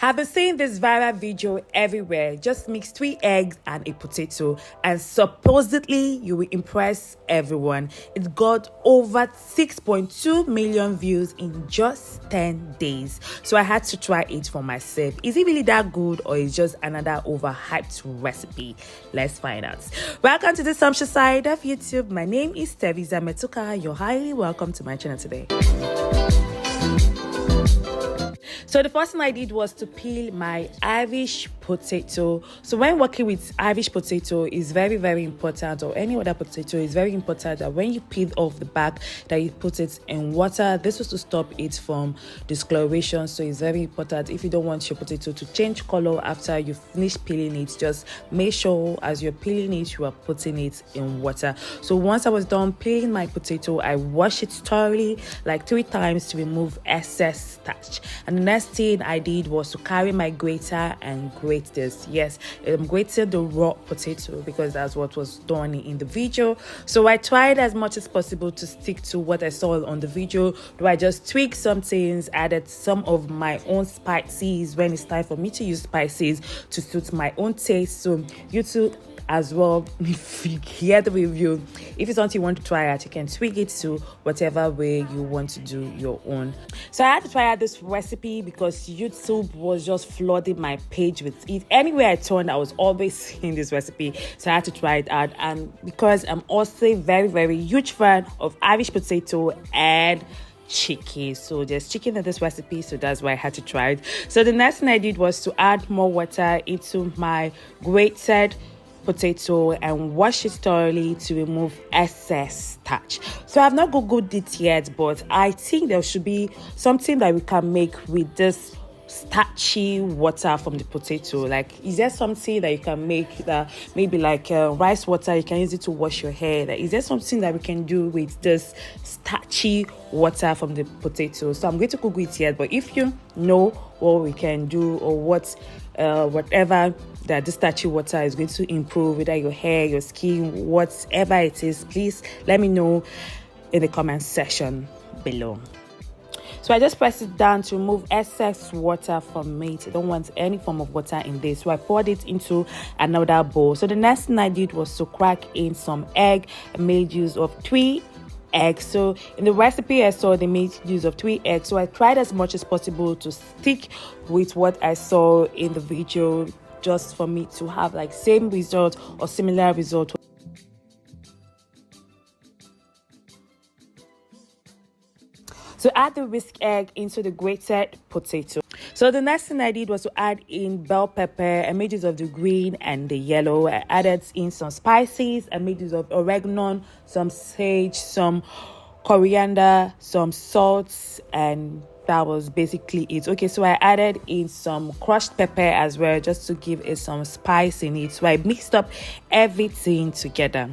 Have been seeing this viral video everywhere. Just mix 3 eggs and a potato, and supposedly you will impress everyone. It got over 6.2 million views in just 10 days. So I had to try it for myself. Is it really that good, or is just another overhyped recipe? Let's find out. Welcome to the Sumptuous Side of YouTube. My name is Teresa Metuka. You're highly welcome to my channel today. So the first thing I did was to peel my Irish potato. So when working with Irish potato, is very, very important, or any other potato, is very important that when you peel off the back, that you put it in water. This was to stop it from discoloration. So it's very important. If you don't want your potato to change color after you finish peeling it, just make sure as you're peeling it, you are putting it in water. So once I was done peeling my potato, I washed it thoroughly like 3 times to remove excess starch. And the next thing I did was to carry my grater and grate this. Yes, I'm grating the raw potato because that's what was done in the video. So I tried as much as possible to stick to what I saw on the video. Do I just tweak some things, added some of my own spices when it's time for me to use spices to suit my own taste. So you too as well, if you hear the review, if it's something you want to try out, you can tweak it to whatever way you want to do your own. So I had to try out this recipe because YouTube was just flooding my page with it. Anywhere I turned, I was always seeing this recipe, so I had to try it out. And because I'm also a very, very huge fan of Irish potato and chicken, so there's chicken in this recipe, so that's why I had to try it. So the next thing I did was to add more water into my grated potato and wash it thoroughly to remove excess starch. So I've not googled it yet, but I think there should be something that we can make with this starchy water from the potato. Like, is there something that you can make that maybe like rice water, you can use it to wash your hair? Like, is there something that we can do with this starchy water from the potato? So I'm going to google it yet, but if you know what we can do, or whatever that the starchy water is going to improve, whether your hair, your skin, whatever it is, please let me know in the comment section below. So I just pressed it down to remove excess water from it. I don't want any form of water in this. So I poured it into another bowl. So the next thing I did was to crack in some egg. I made use of 3 eggs. So in the recipe I saw they made use of 3 eggs. So I tried as much as possible to stick with what I saw in the video, just for me to have like same result or similar result. So add the whisk egg into the grated potato. So the next thing I did was to add in bell pepper. I made use of the green and the yellow. I added in some spices. I made use of oregano, some sage, some coriander, some salt, and that was basically it. Okay, so I added in some crushed pepper as well, just to give it some spice in it. So I mixed up everything together.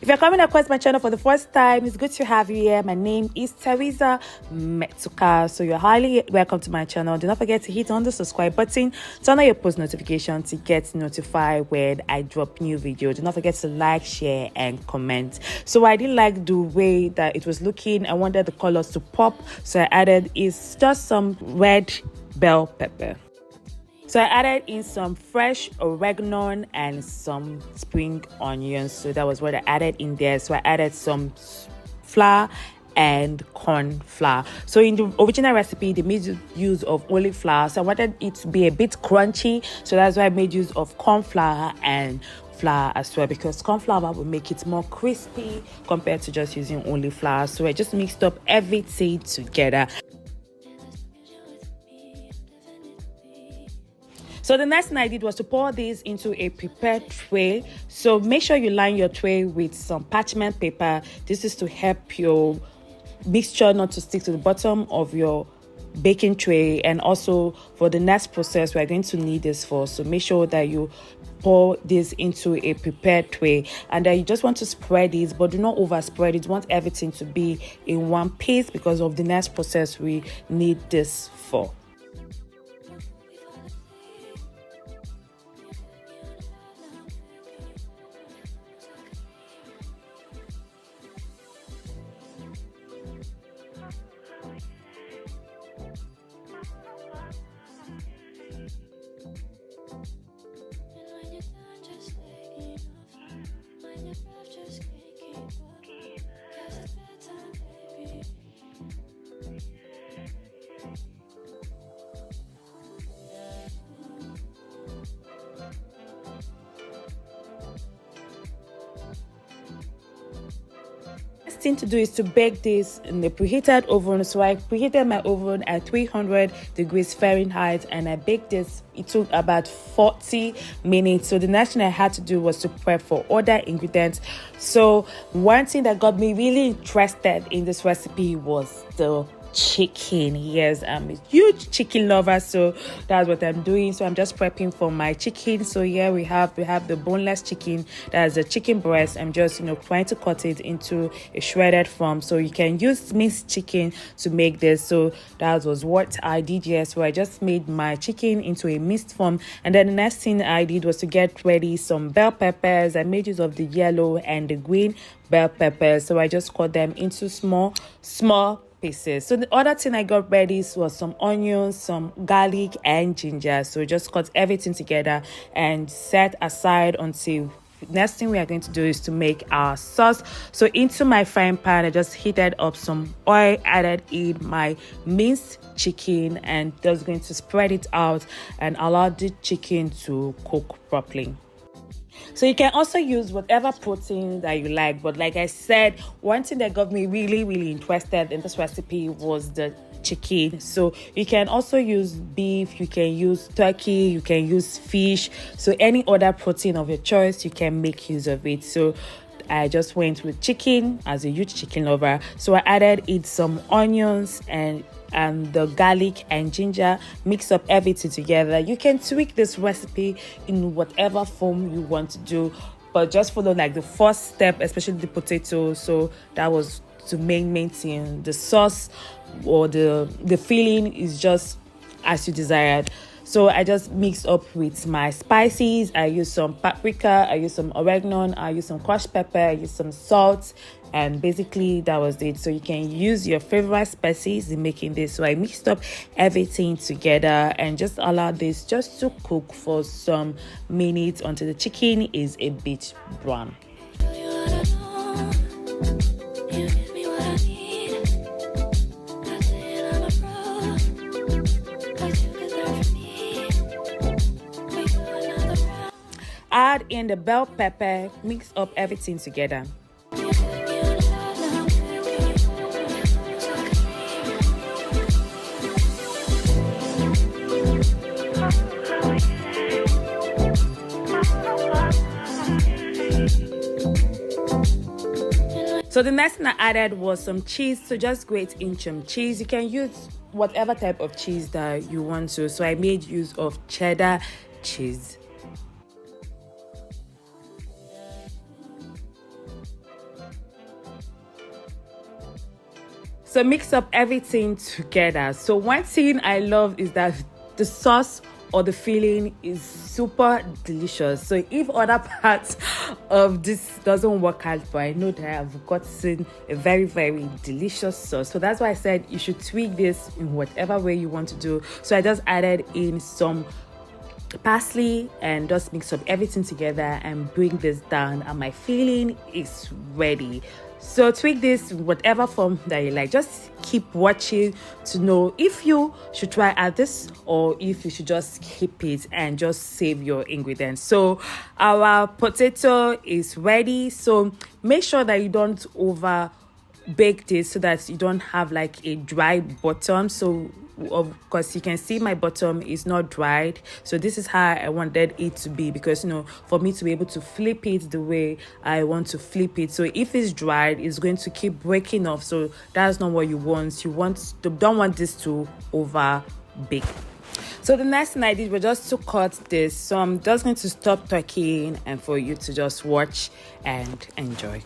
If you're coming across my channel for the first time, it's good to have you here. My name is Teresa Metuka, so you're highly welcome to my channel. Do not forget to hit on the subscribe button, turn on your post notification to get notified when I drop new video. Do not forget to like, share, and comment. So I didn't like the way that it was looking. I wanted the colors to pop, so I added is just some red bell pepper. So I added in some fresh oregano and some spring onions. So that was what I added in there. So I added some flour and corn flour. So in the original recipe, they made use of only flour. So I wanted it to be a bit crunchy. So that's why I made use of corn flour and flour as well, because corn flour will make it more crispy compared to just using only flour. So I just mixed up everything together. So the next thing I did was to pour this into a prepared tray. So make sure you line your tray with some parchment paper. This is to help your mixture not to stick to the bottom of your baking tray, and also for the next process we're going to need this for. So make sure that you pour this into a prepared tray, and then you just want to spread it, but do not overspread it. You want everything to be in one piece because of the next process we need this for. thing to do is to bake this in the preheated oven. So I preheated my oven at 300 degrees Fahrenheit and I baked this. It took about 40 minutes. So the next thing I had to do was to prep for other ingredients. So one thing that got me really interested in this recipe was the chicken. Yes, I'm a huge chicken lover, so that's what I'm doing. So I'm just prepping for my chicken. So here we have the boneless chicken. That's the chicken breast. I'm just trying to cut it into a shredded form. So you can use minced chicken to make this. So that was what I did here. So I just made my chicken into a minced form, and then the next thing I did was to get ready some bell peppers. I made use of the yellow and the green bell peppers. So I just cut them into small pieces. So the other thing I got ready was some onions, some garlic and ginger. So just cut everything together and set aside until next thing we are going to do is to make our sauce. So into my frying pan, I just heated up some oil, added in my minced chicken and just going to spread it out and allow the chicken to cook properly. So you can also use whatever protein that you like, but like I said, one thing that got me really interested in this recipe was the chicken. So you can also use beef, you can use turkey, you can use fish. So any other protein of your choice, you can make use of it. So I just went with chicken as a huge chicken lover. So I added in some onions and the garlic and ginger, mix up everything together. You can tweak this recipe in whatever form you want to do, but just follow like the first step, especially the potato. So that was to maintain the sauce or the filling is just as you desired. So I just mixed up with my spices. I use some paprika, I use some oregano, I use some crushed pepper, I use some salt, and basically that was it. So you can use your favorite spices in making this. So I mixed up everything together and just allowed this just to cook for some minutes until the chicken is a bit brown. Add in the bell pepper, mix up everything together. So the next thing I added was some cheese. So just grate in some cheese. You can use whatever type of cheese that you want to. So I made use of cheddar cheese. So mix up everything together. So one thing I love is that the sauce or the filling is super delicious. So if other parts of this doesn't work out, but I know that I've gotten a very delicious sauce. So that's why I said you should tweak this in whatever way you want to do. So I just added in some parsley and just mix up everything together and bring this down, and my filling is ready. So tweak this in whatever form that you like. Just keep watching to know if you should try add this or if you should just keep it and just save your ingredients. So our potato is ready. So make sure that you don't over bake this so that you don't have like a dry bottom. So of course you can see my bottom is not dried, so this is how I wanted it to be, because for me to be able to flip it the way I want to flip it. So if it's dried, it's going to keep breaking off, so that's not what you want. Don't want this to over bake. So the next thing I did was just to cut this. So I'm just going to stop talking and for you to just watch and enjoy.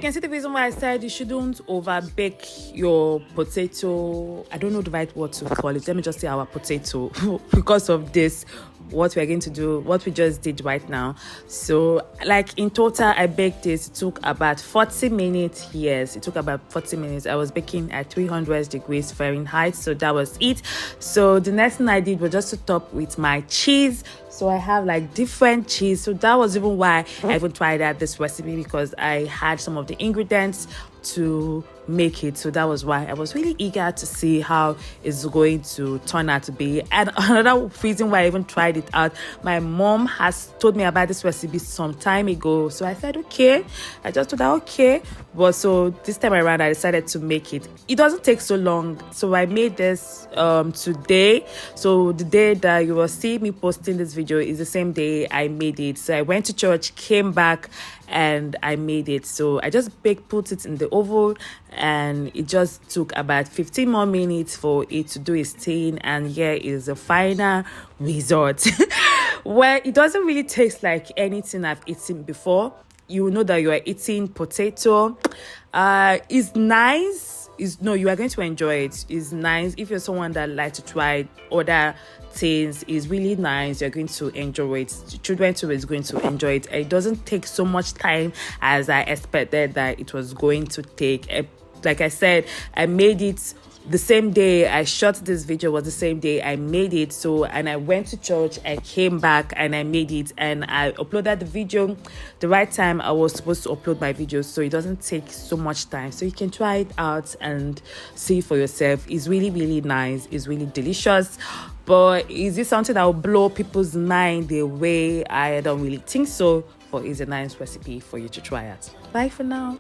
can see the reason why I said you shouldn't over bake your potato. I don't know the right word to call it. Let me just say our potato because of this, what we're going to do, what we just did right now. So like in total, I baked this. It took about 40 minutes. Yes, it took about 40 minutes. I was baking at 300 degrees Fahrenheit. So that was it. So the next thing I did was just to top with my cheese. So I have like different cheese. So that was even why I even tried out this recipe, because I had some of the ingredients to make it. So that was why I was really eager to see how it's going to turn out to be. And another reason why I even tried it out, my mom has told me about this recipe some time ago. So I said, okay. I just thought, okay. But so this time around, I decided to make it. It doesn't take so long. So I made this today. So the day that you will see me posting this video is the same day I made it. So I went to church, came back, and I made it. So I just put it in the oven, and it just took about 15 more minutes for it to do its thing. And here is the final result. Well, it doesn't really taste like anything I've eaten before. You know that you are eating potato. It's nice. You are going to enjoy it. It's nice. If you're someone that likes to try other things, it's really nice. You're going to enjoy it. The children too is going to enjoy it. It doesn't take so much time as I expected that it was going to take. Like I said, I made it the same day I shot this video, was the same day I made it. So, and I went to church, I came back, and I made it, and I uploaded the video the right time I was supposed to upload my video. So it doesn't take so much time. So you can try it out and see for yourself. It's really, really nice. It's really delicious. But is it something that will blow people's mind away? I don't really think so. But it's a nice recipe for you to try out. Bye for now.